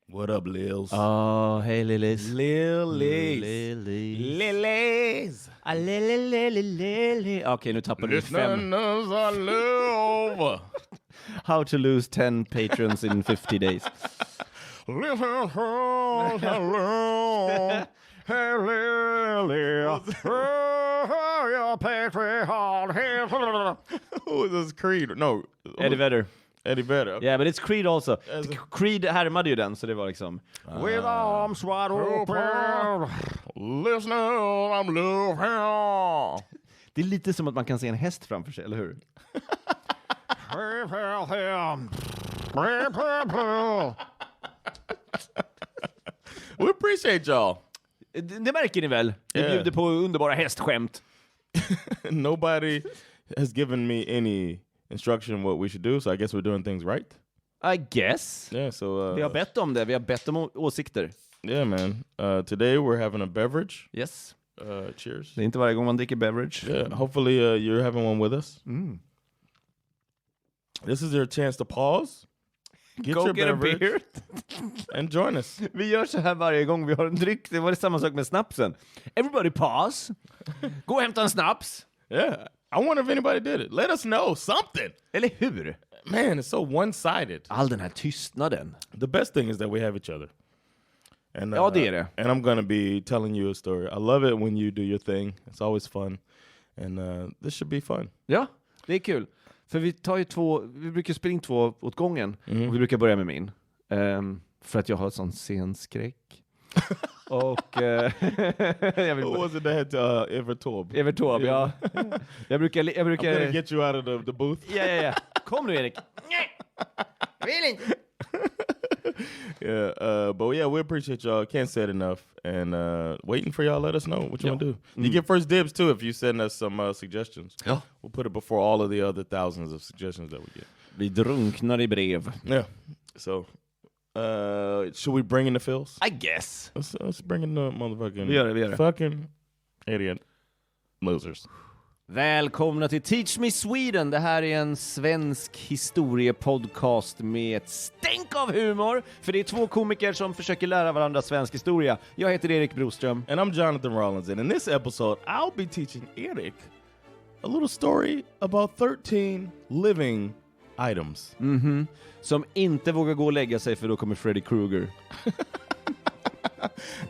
What up, Lils? Oh, hey Lillis. Lillis. Okej, nu tappar du 5. How to lose 10 patrons in 50 days. Who is this Creed? No. Eddie Vedder. Eddie Vedder. Yeah, but it's Creed also. Creed härmade ju den, så det var liksom... With arms wide open, listen, I'm love. Det är lite som att man kan se en häst framför sig, eller hur? We appreciate y'all. Det märker ni väl? Vi bjuder på underbara hästskämt. Nobody has given me any instruction what we should do, so I guess we're doing things right. I guess. Yeah, so Vi har bett om det. Vi har bett om åsikter. yeah, man. Today we're having a beverage. Yes. Cheers. Det är inte varje gång man dricker beverage. Yeah, hopefully you're having one with us. This is your chance to pause. Get Go your get a beverage beer. and join us. Vi gör så här varje gång vi har en dryck. Det var det samma sak med snapsen. Everybody pause. Gå och hämta en snaps. Yeah. I wonder if anybody did it. Let us know something. Eller hur? Man, it's so one-sided. All den här tystnaden. The best thing is that we have each other. And, Ja, det är det. And I'm going to be telling you a story. I love it when you do your thing. It's always fun. And this should be fun. Ja, det är kul. För vi tar ju vi brukar spela in 2 åt gången. Och vi brukar börja med min. För att jag har sån scenskräck. Och jag vill What was it that had Evertorb? Evertorb, ja. Jag brukar I'm gonna get you out of the booth. Ja. Kom nu, Erik. Jag vill inte. Yeah, but yeah, we appreciate y'all. Can't say it enough. And waiting for y'all. Let us know what you want to do. You get first dibs too if you send us some suggestions. Ja. We'll put it before all of the other thousands of suggestions that we get. Vi drunknar i brev. Yeah. So, should we bring in the fills? I guess. Let's bring in the motherfucking... Vi gör det. Fucking idiot losers. Välkomna till Teach Me Sweden. Det här är en svensk historiepodcast med ett stänk av humor. För det är 2 komiker som försöker lära varandra svensk historia. Jag heter Erik Broström. And I'm Jonathan Rollins. And in this episode, I'll be teaching Erik a little story about 13 living items. Som inte vågar gå och lägga sig för då kommer Freddy Krueger.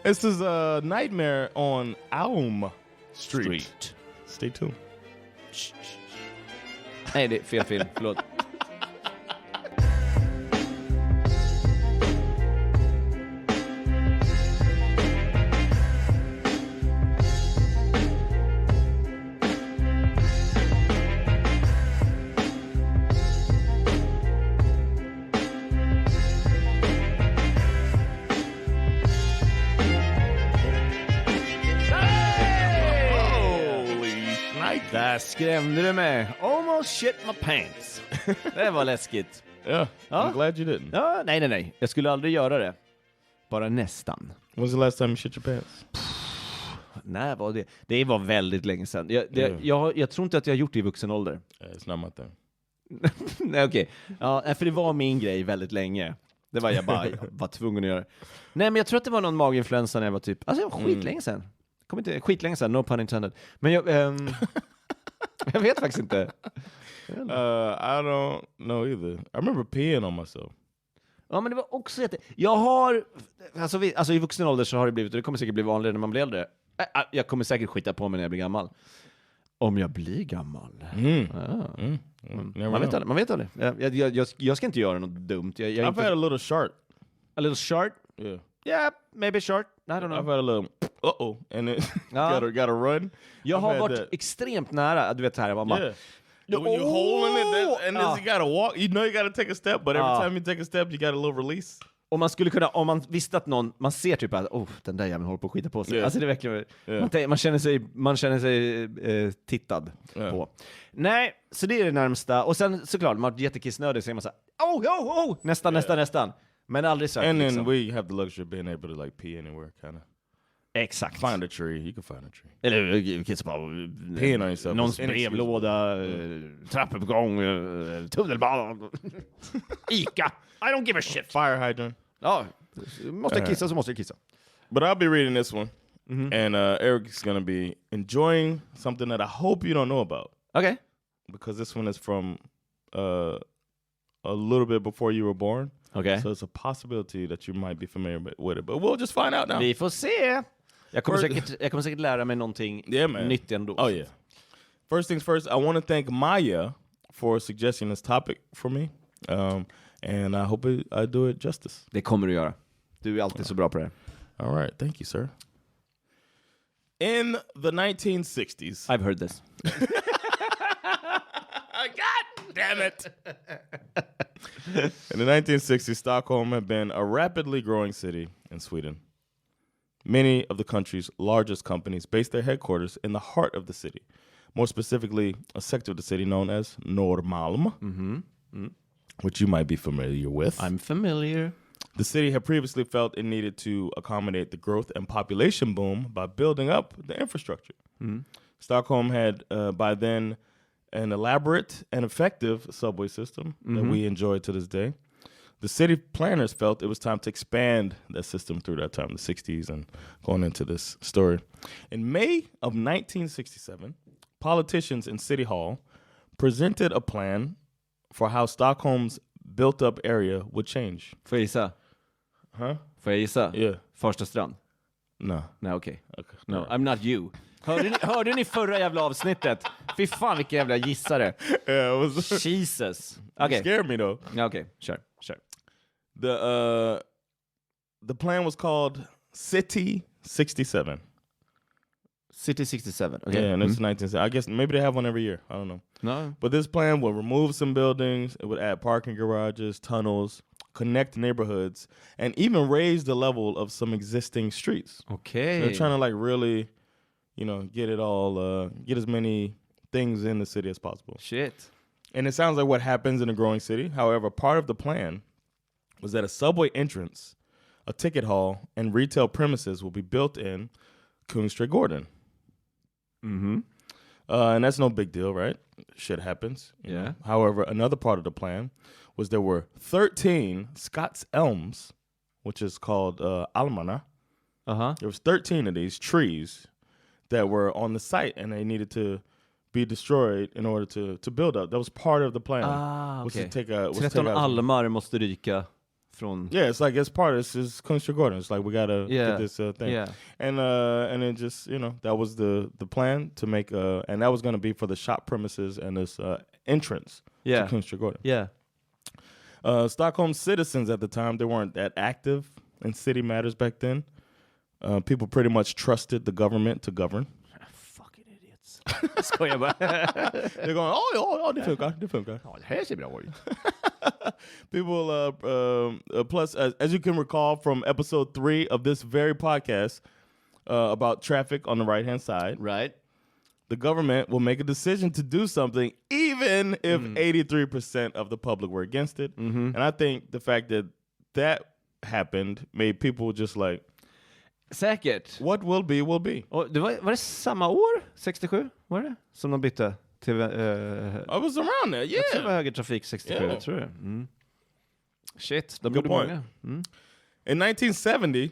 This is a nightmare on Almstriden. Stay tuned. Nej, det är fel film. Förlåt. Där skrämde du mig. Almost shit my pants. Det var läskigt. Yeah, I'm glad you didn't. Ja, nej. Jag skulle aldrig göra det. Bara nästan. When's the last time you shit your pants? Nej, var det? Det var väldigt länge sedan. Jag tror inte att jag har gjort det i vuxen ålder. It's not my thing. Nej, okej. Ja, för det var min grej väldigt länge. Det var jag var tvungen att göra. Nej, men jag tror att det var någon maginfluensa när jag var typ... Alltså, det var skitlänge sedan. Skitlänge sedan, no pun intended. Men jag vet faktiskt inte. I don't know either. I remember peeing on myself. Ja, men det var också jag har... Alltså i vuxen ålder så har det blivit... Och det kommer säkert bli vanligare när man blir äldre. Jag kommer säkert skita på mig när jag blir gammal. Om jag blir gammal. Man vet aldrig. Jag ska inte göra något dumt. I've had a little short. A little short? Yeah. Yeah, maybe short. I don't know. I've had a little... And it gotta run. Jag har varit extremt nära. Du vet det här, jag var bara... Yeah. When you're holding it, and then you gotta walk. You know you gotta take a step, but every time you take a step, you got a little release. Och man skulle kunna, om man visste att någon, man ser typ att den där jäveln håller på att skita på sig. Alltså det är verkligen, man känner sig tittad på. Nej, så det är det närmsta. Och sen såklart, man är jättekissnödig, så är man så här, nästan. Men aldrig så. And then we have the luxury of being able to like pee anywhere, kind of. Exakt. Find a tree, you can find a tree. Eller kissa på någons brevlåda, trappuppgång, tunnelbana, Ica. I don't give a shit. Fire hydrant. Ja, Måste jag kissa så måste jag kissa. But I'll be reading this one. And Eric's going to be enjoying something that I hope you don't know about. Okay. Because this one is from a little bit before you were born. Okay. So it's a possibility that you might be familiar with it. But we'll just find out now. Vi får se. Jag kommer säkert lära mig någonting nytt ändå. Oh yeah. First things first, I want to thank Maya for suggesting this topic for me. And I hope I do it justice. Det kommer du göra. Du är alltid så bra på det. All right, thank you, sir. In the 1960s... I've heard this. God damn it! In the 1960s, Stockholm had been a rapidly growing city in Sweden. Many of the country's largest companies based their headquarters in the heart of the city. More specifically, a sector of the city known as Norrmalm, which you might be familiar with. I'm familiar. The city had previously felt it needed to accommodate the growth and population boom by building up the infrastructure. Stockholm had, by then, an elaborate and effective subway system that we enjoy to this day. The city planners felt it was time to expand that system through that time, the 60s, and going into this story. In May of 1967, politicians in City Hall presented a plan for how Stockholm's built-up area would change. Får jag gissa? Huh? Får jag gissa? Yeah. Första strand? No. Nej, okej. No, I'm not you. Hörde ni förra jävla avsnittet? Fy fan vilka jävla gissare. Yeah, it was Jesus. Okay. Scared me though. Okay, sure. The plan was called City 67. City 67. Okay. Yeah, and it's 19. I guess maybe they have one every year. I don't know. No. But this plan would remove some buildings. It would add parking garages, tunnels, connect neighborhoods, and even raise the level of some existing streets. Okay. So they're trying to like really, get it all, get as many things in the city as possible. Shit. And it sounds like what happens in a growing city. However, part of the plan was that a subway entrance, a ticket hall, and retail premises will be built in Kungsträdgården. And that's no big deal, right? Shit happens. You know? However, another part of the plan was there were 13 Scots Elms, which is called Almstriden. There was 13 of these trees that were on the site, and they needed to be destroyed in order to build up. That was part of the plan. Was to take 13 almar måste ryka från... Yeah, it's like it's part of this is Kungsträdgården. It's like we gotta get this thing. Yeah. And it just that was the plan to make and that was gonna be for the shop premises and this entrance to Kungsträdgården. Yeah. Stockholm citizens at the time, they weren't that active in city matters back then. People pretty much trusted the government to govern. Fucking idiots. Skojar bara. They're going, det funkar. Ja, det här ser bra ut. People, plus, as you can recall from episode 3 of this very podcast about traffic on the right-hand side, right? The government will make a decision to do something even if 83% of the public were against it. And I think the fact that happened made people just like... Säkert. What will be, will be. Och det var det samma år? 67? Var det? Som de bytte till... I was around there, yeah. Jag tror det var högertrafik 67, jag tror det. Shit, de gjorde många. In 1970,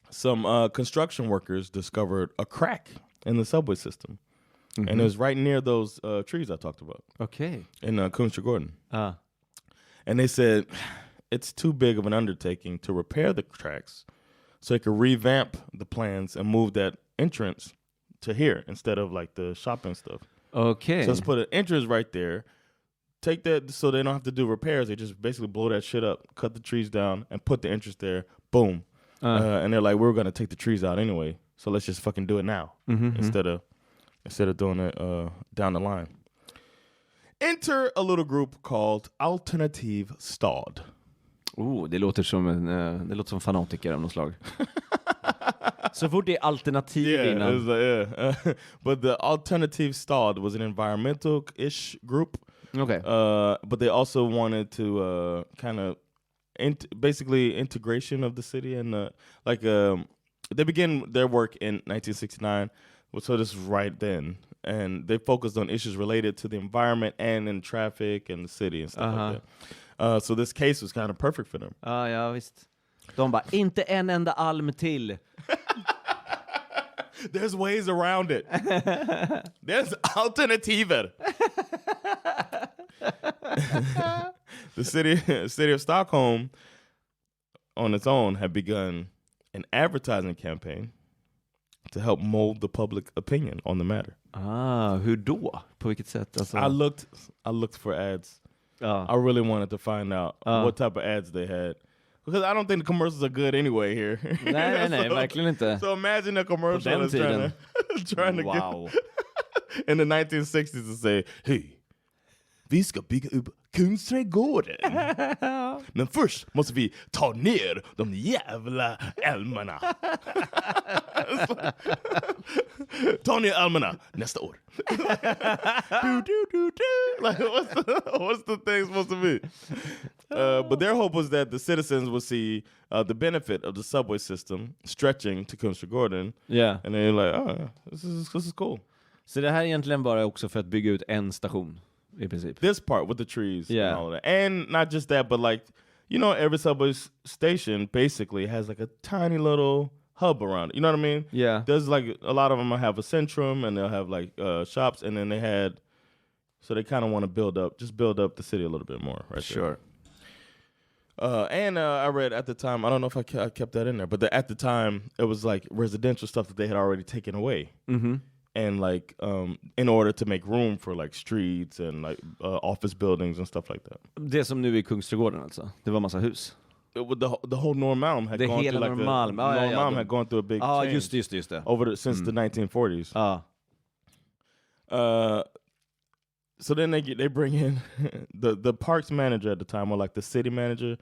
some construction workers discovered a crack in the subway system. And it was right near those trees I talked about. Okay. In Kungsträdgården. And they said, it's too big of an undertaking to repair the tracks, so they could revamp the plans and move that entrance to here instead of like the shopping stuff. Okay. So let's put an entrance right there. Take that so they don't have to do repairs. They just basically blow that shit up, cut the trees down, and put the entrance there. Boom. And they're like, we're going to take the trees out anyway, so let's just fucking do it now instead of doing it down the line. Enter a little group called Alternativ Stad. Det låter som fanatiker av något slag. Så fort det är alternativ innan. But the Alternativ Stad was an environmental-ish group. Okay. But they also wanted to kind of basically integration of the city and they began their work in 1969, so this is right then, and they focused on issues related to the environment and in traffic and the city and stuff like that. So this case was kind of perfect for them. Ja, visst. De bara, inte en enda alm till. There's ways around it. There's alternativer. The city of Stockholm on its own had begun an advertising campaign to help mold the public opinion on the matter. Hur då? På vilket sätt? Alltså... I looked for ads. I really wanted to find out what type of ads they had. Because I don't think the commercials are good anyway here. Nej, verkligen inte. So imagine a commercial is trying to get in the 1960s to say, hey, vi ska bygga upp Kungsträdgården. Men först måste vi ta ner de jävla älmarna. Ta ner älmarna nästa år. Like, what's the thing supposed to be? But their hope was that the citizens would see the benefit of the subway system stretching to Kungsträdgården. Yeah. And they're like, oh, this is cool. Så det här är egentligen bara också för att bygga ut en station i princip. This part with the trees and all of that. And not just that, but like, you know, every subway station basically has like a tiny little hub around it. You know what I mean? Yeah. There's like a lot of them have a centrum and they'll have like shops, and then they had, so they kind of want to build up the city a little bit more, right? Sure. And I read at the time, I don't know if I kept that in there, but at the time it was like residential stuff that they had already taken away. Mm-hmm. And like in order to make room for like streets and like office buildings and stuff like that. Det som nu är Kungsträdgården alltså. Det var massa hus. The whole Norrmalm had gone through like Norrmalm had gone through a big change. Just det. Since the 1940s. So then they bring in the parks manager at the time, or like the city manager.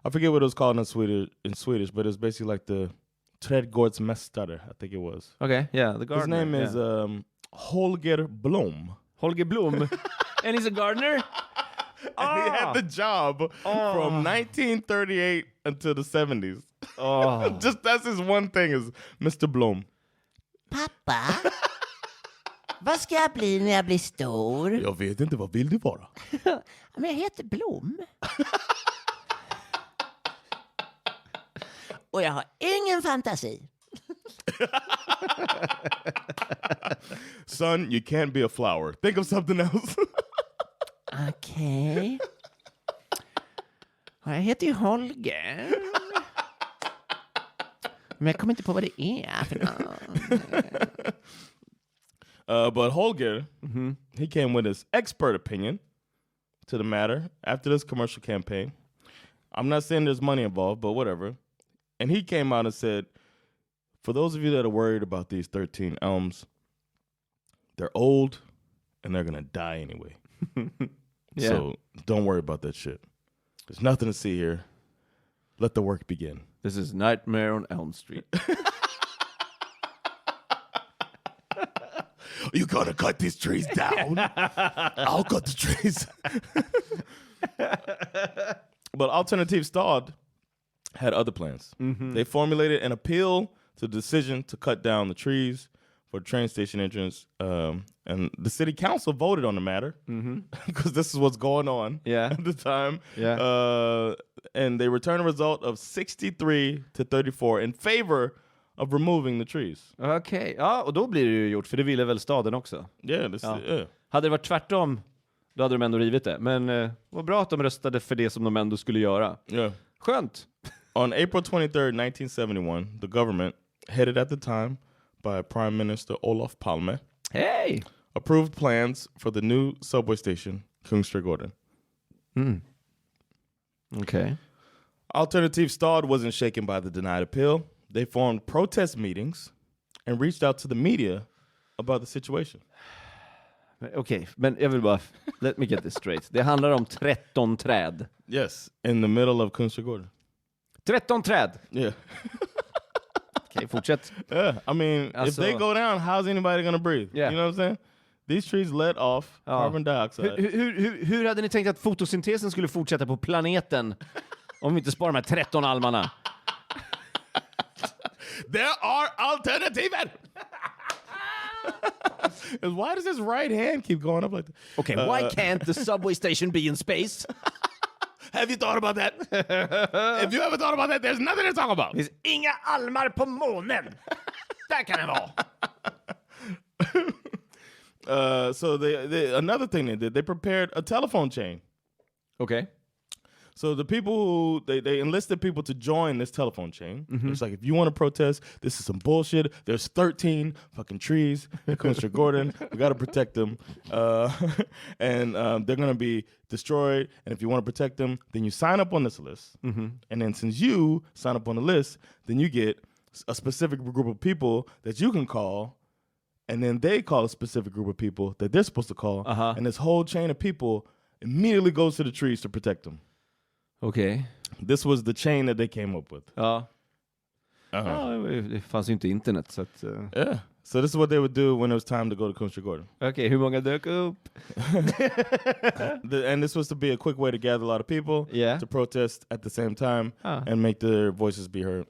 I forget what it was called in Swedish, but it's basically like the trädgårdsmästare, I think it was. Okay, yeah, the gardener. His name is Holger Blom. Holger Blom? And he's a gardener? And he had the job from 1938 until the 70s. Just that's his one thing is Mr. Blom. Pappa, vad ska jag bli när jag blir stor? Jag vet inte, vad vill du vara? Men jag heter Blom. Och jag har ingen fantasi. Son, you can't be a flower. Think of something else. Okej. Jag heter ju Holger. Men jag kommer inte på vad det är för något. But Holger, he came with his expert opinion to the matter after this commercial campaign. I'm not saying there's money involved, but whatever. And he came out and said, for those of you that are worried about these 13 elms, they're old and they're going to die anyway. So don't worry about that shit. There's nothing to see here. Let the work begin. This is Nightmare on Elm Street. You gotta cut these trees down. I'll cut the trees. But Alternative Stad had other plans. Mm-hmm. They formulated an appeal to the decision to cut down the trees for the train station entrance. And the city council voted on the matter because this is what's going on at the time. Yeah. And they returned a result of 63 to 34 in favor of removing the trees. Okej, ja, och då blir det ju gjort, för det ville väl staden också. Hade det varit tvärtom, då hade de ändå rivit det. Men vad bra att de röstade för det som de ändå skulle göra. Skönt. On April 23rd, 1971, the government, headed at the time by Prime Minister Olof Palme, approved plans for the new subway station, Kungsträdgården. Okay. Alternative Stad wasn't shaken by the denied appeal. They formed protest meetings and reached out to the media about the situation. Okej, men jag vill bara, let me get this straight. Det handlar om 13 träd. Yes, in the middle of Kungsträdgården. 13 träd? Yeah. Okej, fortsätt. Yeah, I mean, if they go down, how's anybody gonna breathe? Yeah. You know what I'm saying? These trees let off carbon dioxide. Hur hade ni tänkt att fotosyntesen skulle fortsätta på planeten om vi inte sparar de här 13 almarna? There are alternatives! Why does his right hand keep going up like that? Okay, why can't the subway station be in space? Have you thought about that? If you ever thought about that, there's nothing to talk about. Det finns inga almar på månen. Där kan det vara. So they another thing they did, they prepared a telephone chain. Okay. So the people who they enlisted people to join this telephone chain. It's like, if you want to protest, this is some bullshit. There's 13 fucking trees in Kungsträdgården. We got to protect them, and they're gonna be destroyed. And if you want to protect them, then you sign up on this list. And then since you sign up on the list, then you get a specific group of people that you can call. And then they call a specific group of people that they're supposed to call. And this whole chain of people immediately goes to the trees to protect them. Okay. This was the chain that they came up with. Ja. Ja, det fanns ju inte internet så att... Yeah. So this is what they would do when it was time to go to Kungsträdgården. Okej, hur många dök upp? And this was to be a quick way to gather a lot of people to protest at the same time and make their voices be heard.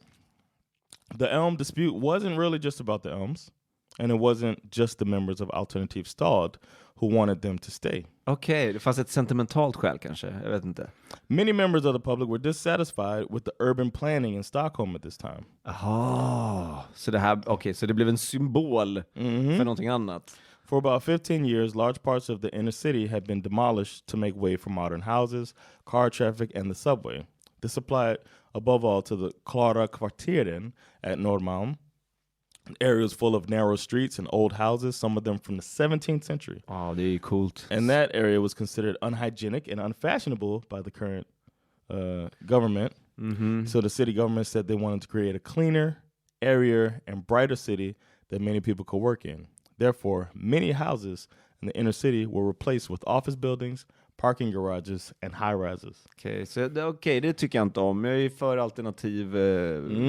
The Elm dispute wasn't really just about the Elms. And it wasn't just the members of Alternativ Stad who wanted them to stay. Okej, det fanns ett sentimentalt skäl kanske. Jag vet inte. Many members of the public were dissatisfied with the urban planning in Stockholm at this time. Aha, så det här, så det blev en symbol för någonting annat. For about 15 years, large parts of the inner city had been demolished to make way for modern houses, car traffic, and the subway. This applied above all to the Klara Kvarteren at Nordmalm. Areas full of narrow streets and old houses, some of them from the 17th century. Ja, det är coolt. And that area was considered unhygienic and unfashionable by the current government. So the city government said they wanted to create a cleaner, airier, and brighter city that many people could work in. Therefore, many houses in the inner city were replaced with office buildings, parking garages, and high-rises. Okej, det tycker jag inte om. Jag är för alternativ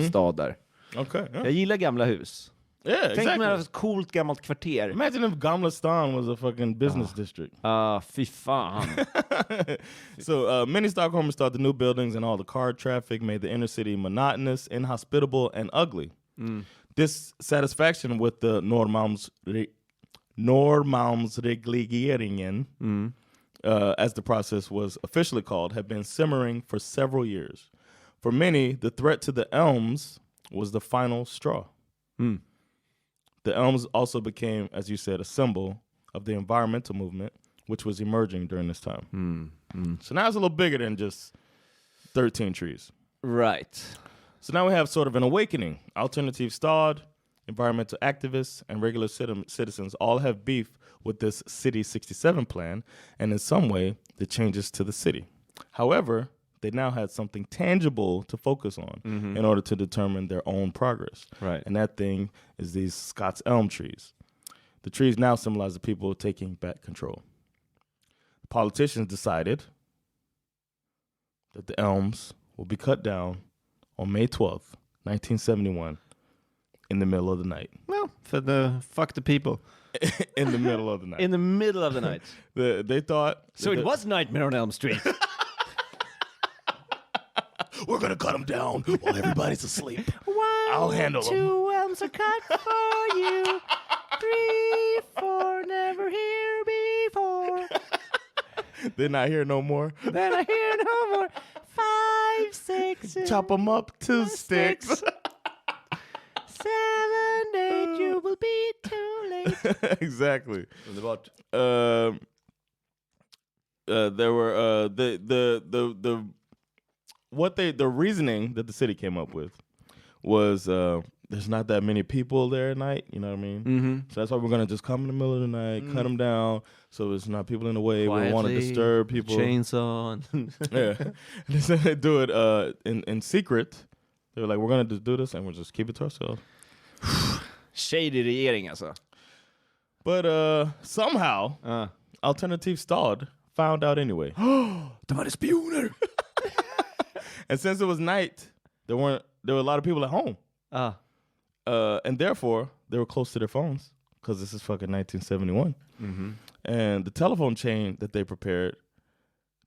stad där. Okay. Yeah. Jag gillar gamla hus. Yeah, Tänk exactly. mig ett coolt gammalt kvarter. Imagine if Gamla Stan was a fucking business district. Fy fan. So many Stockholmers thought the new buildings and all the car traffic made the inner city monotonous, inhospitable, and ugly. Dissatisfaction with the Norrmalmsregleringen, as the process was officially called, had been simmering for several years. For many, the threat to the Elms was the final straw. The Elms also became, as you said, a symbol of the environmental movement, which was emerging during this time. So now it's a little bigger than just 13 trees. Right. So now we have sort of an awakening. Alternativ Stad, environmental activists, and regular citizens all have beef with this City 67 plan, and in some way, the changes to the city. However, they now had something tangible to focus on in order to determine their own progress. Right. And that thing is these Scots Elm trees. The trees now symbolize the people taking back control. The politicians decided that the elms will be cut down on May 12th, 1971, in the middle of the night. Well, fuck the people. In the middle of the night. In the middle of the night. They thought... So it was Nightmare on Elm Street. We're gonna cut them down while everybody's asleep. I'll handle 2 elms are cut for you. 3, 4, never here before. They're not here no more. They're not here no more. 5, 6. Chop them up to sticks. 7, 8, you will be too late. Exactly. Underbart. There were the reasoning that the city came up with was there's not that many people there at night, you know what I mean? So that's why we're going to just come in the middle of the night, cut them down, so there's not people in the way. We don't want to disturb people. Chainsaw. Yeah. They said they do it in secret. They were like, we're going to do this and we'll just keep it to ourselves. Shady regering alltså. But somehow, Alternativ Stad found out anyway. De hade spioner! And since it was night, there were a lot of people at home. And therefore, they were close to their phones because this is fucking 1971. And the telephone chain that they prepared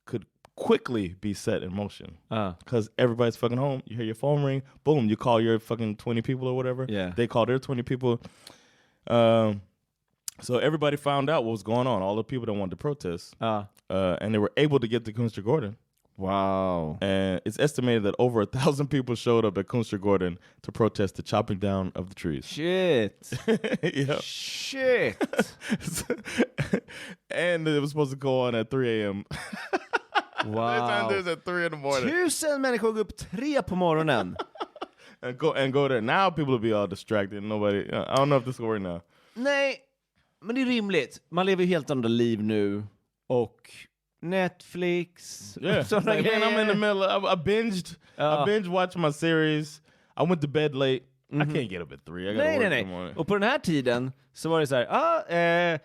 could quickly be set in motion because everybody's fucking home. You hear your phone ring, boom, you call your fucking 20 people or whatever. Yeah. They call their 20 people. So everybody found out what was going on, all the people that wanted to protest. And they were able to get to Kungsträdgården Wow. And it's estimated that over 1,000 people showed up at Kungsträdgården to protest the chopping down of the trees. Shit. Yeah. Shit. And it was supposed to go on at 3 a.m. Wow. There's at 3 in the morning. 1000 människor går upp 3 på morgonen. and go there. Now people will be all distracted. Nobody. I don't know if this will work now. Nej, men det är rimligt. Man lever ju helt andra liv nu. Och Netflix. Yeah. Såna Like, man, I'm in the middle. I binge watched my series. I went to bed late. I can't get up at 3. I gotta work in the morning. Och på den här tiden så var det så här,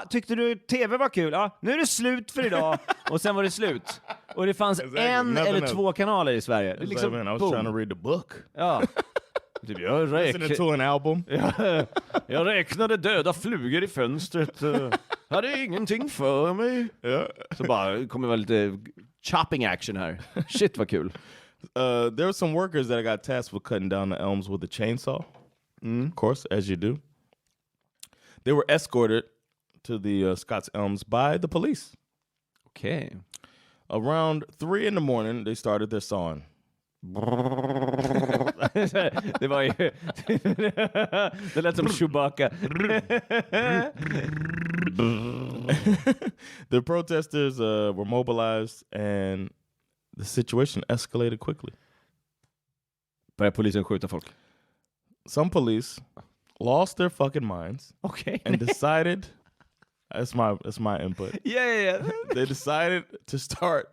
tyckte du TV var kul? Ja, nu är det slut för idag. Och sen var det slut. Och det fanns en eller två kanaler i Sverige. Det liksom, man, I was trying to read the book. Ja. Typ, Listening to an album. Jag räknade döda flugor i fönstret. Hade ingenting för mig. Så bara kommer väl lite chopping action här. Shit vad kul. There were some workers that got tasked with cutting down the elms with a chainsaw. Of course, as you do. They were escorted to the Scots Elms by the police. Okay. Around 3 in the morning, they started their sawing. Det var ju det lät som Chewbacca. The protesters were mobilized and the situation escalated quickly. Började polisen skjuta folk? Some police lost their fucking minds. Okay. And decided that's my input. Yeah. They decided to start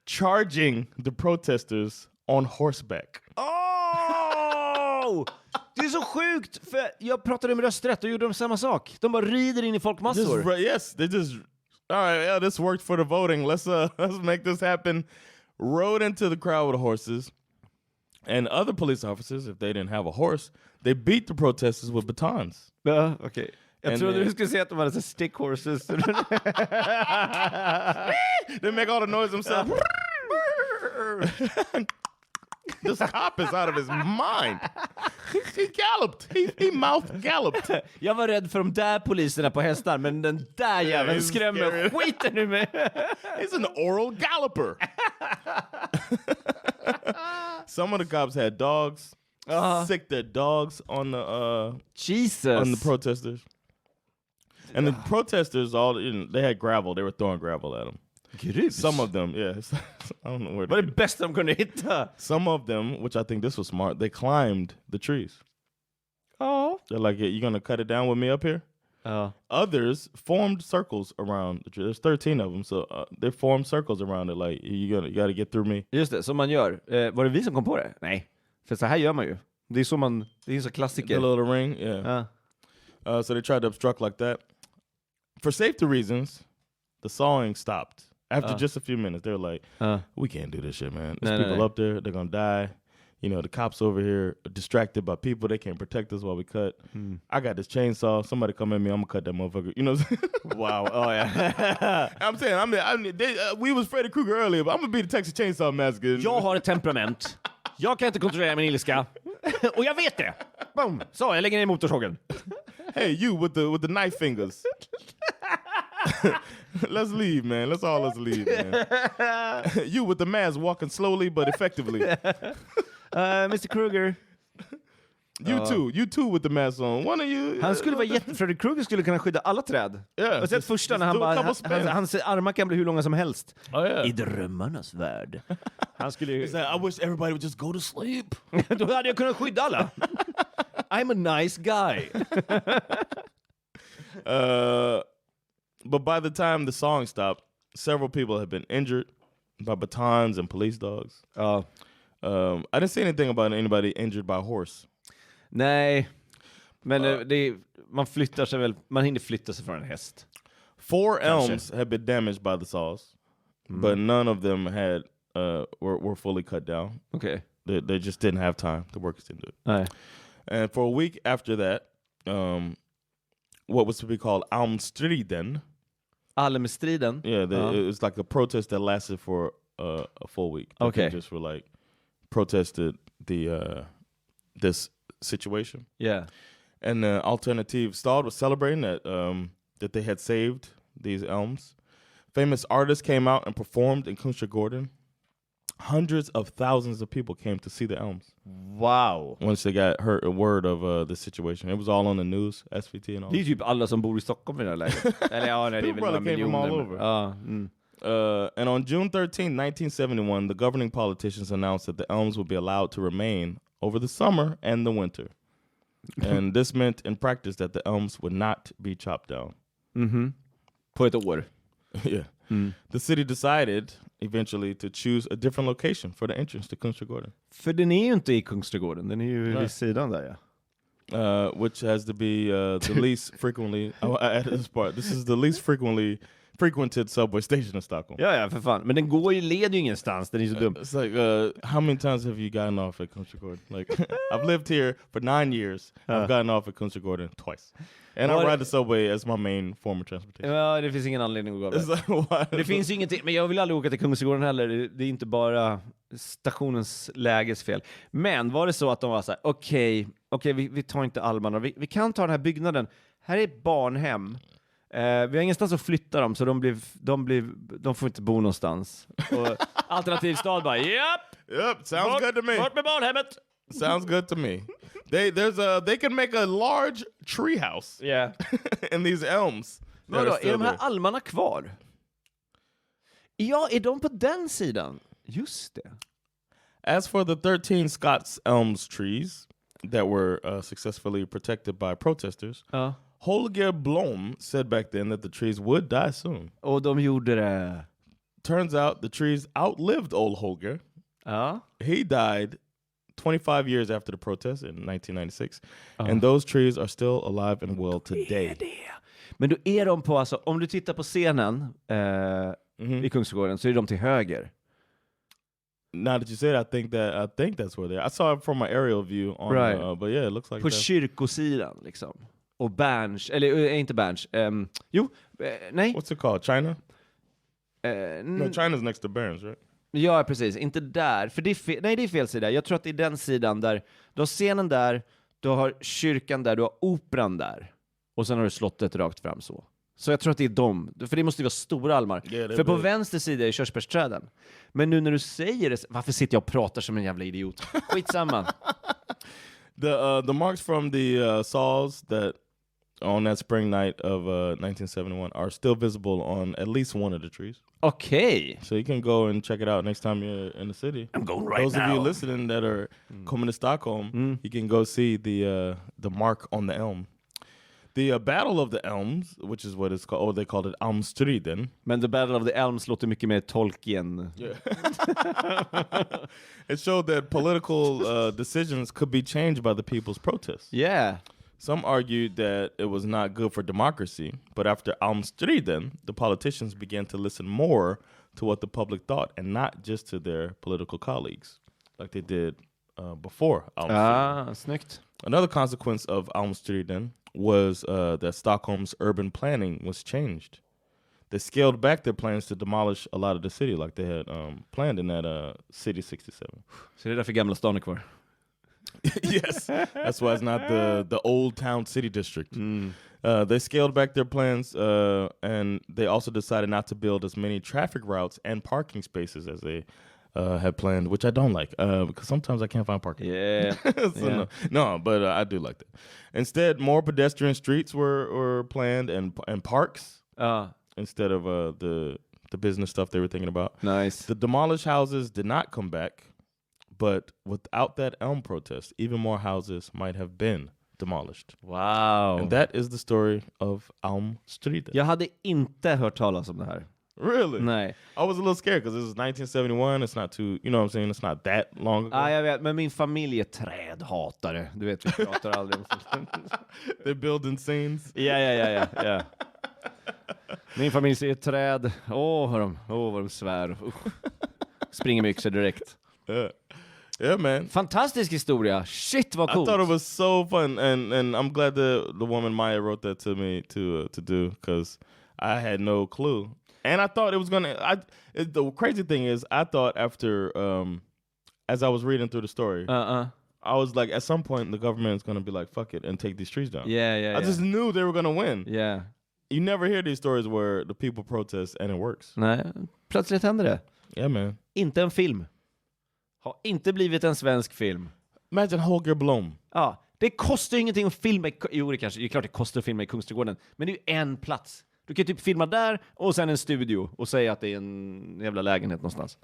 charging the protesters on horseback. Oh! Det är så sjukt, för jag pratade med rösträtt och gjorde de samma sak. De bara rider in i folkmassor. Yes, they just all right, yeah, this worked for the voting. Let's make this happen. Rode into the crowd with horses. And other police officers, if they didn't have a horse, they beat the protesters with batons. Ja, okej. Jag trodde du skulle säga att de hade så stick horses. They make all the noise themselves. This cop is out of his mind. He galloped. He mouth galloped. Jag var rädd för de där poliserna på hästar, men den där jäveln skrämmer skiten ur mig. He's an oral galloper. Some of the cops had dogs. Sick their dogs on the Jesus. On the protesters. And the protesters they had gravel. They were throwing gravel at them. Grus. Some of them, yeah. I don't know where. Vad är det bästa de kunde hitta? Some of them, which I think this was smart, they climbed the trees. Oh. They're like, you're gonna cut it down with me up here? Others formed circles around the tree. There's 13 of them, so they formed circles around it. Like you gotta get through me. Just det, som man gör. Var det vi som kom på det? Nej, för så här gör man ju. Det är så man, det är så klassiker. The little ring, yeah. So they tried to obstruct like that. For safety reasons, the sawing stopped. After just a few minutes, they were like, we can't do this shit, man. There's people up there, they're gonna die. You know, the cops over here are distracted by people. They can't protect us while we cut. I got this chainsaw. Somebody come at me, I'm gonna cut that motherfucker. You know what I'm saying? Wow. Oh, yeah. I'm saying, we was Freddy Krueger earlier, but I'm gonna be the Texas Chainsaw Massacre. Jag har ett temperament. Jag kan inte kontrollera min ilska. Och jag vet det. Boom. Så, jag lägger ner motorsågen. Hey, you with the knife fingers. Let's leave, man. Let's leave, man. You with the mask walking slowly but effectively. Mr. Krueger. You too with the mask on. One of you. Han skulle vara Freddy Krueger skulle kunna skydda alla träd. Yeah, och sen första när han bara hans armar kan bli hur långa som helst. I drömmarnas värld. Han skulle ju I wish everybody would just go to sleep. Då hade jag kunnat skydda alla. I'm a nice guy. But by the time the song stopped, several people had been injured by batons and police dogs. I didn't see anything about anybody injured by a horse. Nej, men man flyttar sig väl, man hinner flytta sig från en häst. 4 elms had been damaged by the saws, but none of them had were fully cut down. Okay, they just didn't have time. The workers didn't do it. Nej. And for a week after that, what was to be called Almstriden. Almstriden? Yeah, it was like a protest that lasted for a full week. Okay, just for like protested this situation. Yeah, and the alternative Stad was celebrating that they had saved these elms. Famous artists came out and performed in Kungsträdgården. hundreds of thousands of people came to see the elms. Wow. Once they got heard a word of the situation. It was all on the news, SVT and all. Det är typ alla som bor i Stockholm i det här läget. Eller ja, nej, det är väl några miljoner. And on June 13, 1971, the governing politicians announced that the elms would be allowed to remain over the summer and the winter. And this meant in practice that the elms would not be chopped down. På ett år. Yeah. The city decided eventually to choose a different location for the entrance to Kungsträdgården. För den är ju inte i Kungsträdgården, den är ju vid sidan där, ja. Which has to be the least frequently. I added this part. This is the least frequented subway station in Stockholm. Ja, för fan. Men den leder ju ingenstans, den är så dum. It's like, how many times have you gotten off at Kungsträdgården? Like, I've lived here for 9 years. I've gotten off at Kungsträdgården twice. And I ride the subway as my main form of transportation. Ja, det finns ingen anledning att gå av det. Det finns ju ingenting, men jag vill aldrig åka till Kungsträdgården heller. Det är inte bara stationens läges fel. Men var det så att de var så här, okej, vi tar inte Almarna. Vi kan ta den här byggnaden. Här är ett barnhem. Vi har ingenstans att flytta dem, så de får inte bo någonstans. Och alternativ stad bara, Yep, sounds good to me. Bort med barnhemmet. Sounds good to me. They can make a large tree house. Yeah. In these elms. Vadå, är de här almarna kvar? Ja, är de på den sidan? Just det. As for the 13 Scots Elms trees that were successfully protected by protesters, Holger Blom said back then that the trees would die soon. Och de gjorde det. Turns out the trees outlived old Holger. He died 25 years after the protest in 1996. And those trees are still alive and well today. Men då är de på, alltså, om du tittar på scenen i Kungsträdgården, så är de till höger. Now that you say it, I think that's where they are. I saw it from my aerial view on but yeah, it looks like på kyrkosidan liksom. Och Berns, eller inte Berns. Nej. What's it called? China? No, China's next to Berns, right? Ja, precis. Inte där. För det är fel sida. Jag tror att det är den sidan där du har scenen där, du har kyrkan där, du har operan där. Och sen har du slottet rakt fram så. Så jag tror att det är dem. För det måste ju vara stora almar. För på vänster sida är körsbärsträden. Men nu när du säger det, varför sitter jag och pratar som en jävla idiot? Skitsamma. The marks from the saws that on that spring night of 1971 are still visible on at least one of the trees. Okay. So you can go and check it out next time you're in the city. I'm going right Those now. of you listening that are coming to Stockholm, you can go see the mark on the elm. The Battle of the Elms, which is what it's called, or they called it Almstriden. Men the Battle of the Elms låter mycket mer Tolkien. Yeah. It showed that political decisions could be changed by the people's protests. Yeah. Some argued that it was not good for democracy, but after Almstriden, the politicians began to listen more to what the public thought and not just to their political colleagues, like they did before Almstriden. Snyggt. Another consequence of Almstriden was that Stockholm's urban planning was changed. They scaled back their plans to demolish a lot of the city, like they had planned in that City 67. Så det är därför Gamla stan är kvar. Yes, that's why it's not the old town city district. They scaled back their plans, and they also decided not to build as many traffic routes and parking spaces as they had planned, which I don't like, because sometimes I can't find parking. Yeah. So no, but I do like that. Instead, more pedestrian streets were planned and parks instead of the business stuff they were thinking about. Nice. The demolished houses did not come back. But without that elm protest, even more houses might have been demolished. Wow. And that is the story of Almstriden. Jag hade inte hört talas om det här. Really? Nej. I was a little scared because this is 1971. It's not too, you know what I'm saying? It's not that long ago. Jag vet, men min familj är trädhatare. Du vet, vi pratar aldrig om sånt. They're building scenes. Ja. Min familj ser träd. Vad de svär. Springer med yxor direkt. Yeah, man. Fantastisk historia. Shit, vad coolt. I thought it was so fun, and I'm glad the woman Maya wrote that to me to do, because I had no clue, and I thought it was gonna. The crazy thing is, I thought after as I was reading through the story, I was like, at some point the government is gonna be like, fuck it, and take these trees down. Yeah. I just knew they were gonna win. Yeah. You never hear these stories where the people protest and it works. Nej, plötsligt händer det. Yeah, man. Inte en film. har inte blivit en svensk film. Imagine Holger Blom. Ja, det kostar ju ingenting att filma jo, det är klart det kostar att filma i Kungsträdgården, men det är ju en plats. Du kan typ filma där och sen en studio och säga att det är en jävla lägenhet någonstans.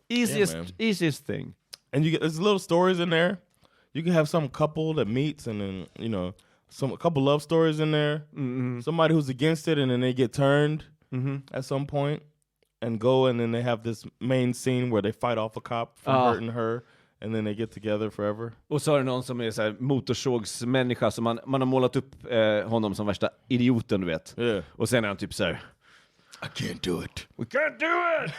Easiest thing. And you get there's little stories in there. You can have some couple that meets and then, you know, a couple love stories in there. Mm-hmm. Somebody who's against it and then they get turned at some point and go and then they have this main scene where they fight off a cop from hurting her and then they get together forever. Och så är det någon som är så här motorsågsmänniska som man har målat upp honom som värsta idioten, du vet. Yeah. Och sen är han typ så här, I can't do it. We can't do it!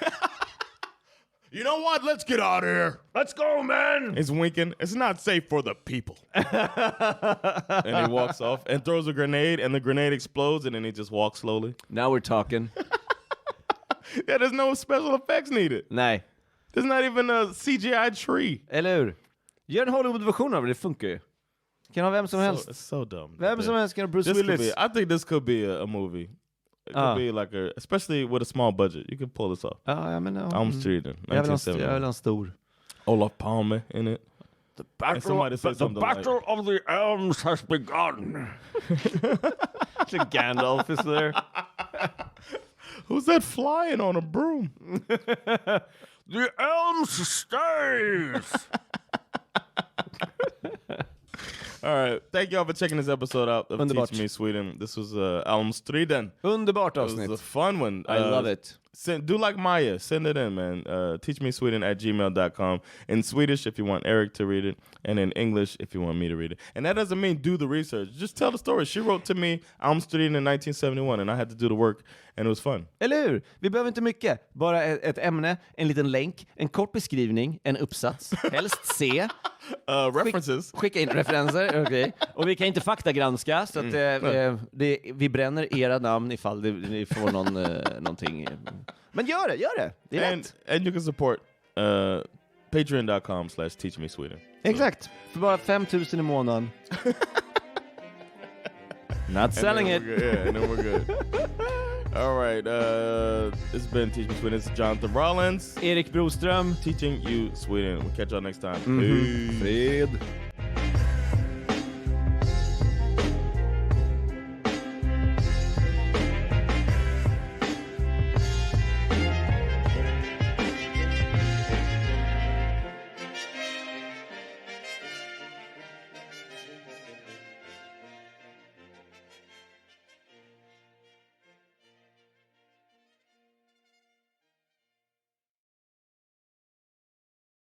You know what? Let's get out of here. Let's go, man! It's winking. It's not safe for the people. And he walks off and throws a grenade, and the grenade explodes, and then he just walks slowly. Now we're talking. Yeah, there's no special effects needed. Nej. There's not even a CGI tree. Eller hur? Gör en Hollywood-version av det funkar ju. Kan ha vem som helst. It's so dumb. Vem som helst kan ha Bruce Willis. I think this could be a movie. It could be like especially with a small budget. You could pull this off. Ja, men Almstriden, jag vill ha en stor. Olaf Palme in it. The battle of the Elms has begun. Gandalf is there. Who's that flying on a broom? The Elms stays. All right. Thank y'all for checking this episode out of Underbart. Teach Me Sweden. This was Almstriden. Underbart It avsnitt. was a fun one. I love it. Do like Maya. Send it in, man. teachmesweden@gmail.com. In Swedish if you want Erik to read it. And in English if you want me to read it. And that doesn't mean do the research. Just tell the story. She wrote to me Almstriden in 1971 and I had to do the work and it was fun. Eller hur? Vi behöver inte mycket. Bara ett ämne, en liten länk, en kort beskrivning, en uppsats. Helst C. References. Skicka in referenser, okej. Och vi kan inte faktagranska, så att vi bränner era namn ifall ni får någonting. Men gör det. Det är rätt. And you can support patreon.com/teachmesweden. Exakt. För bara 5 000 i månaden. Not selling it. Yeah, and then we're good. All right. It's been Teach Me Sweden. It's Jonathan Rollins. Erik Broström. Teaching you Sweden. We'll catch y'all next time. Fred.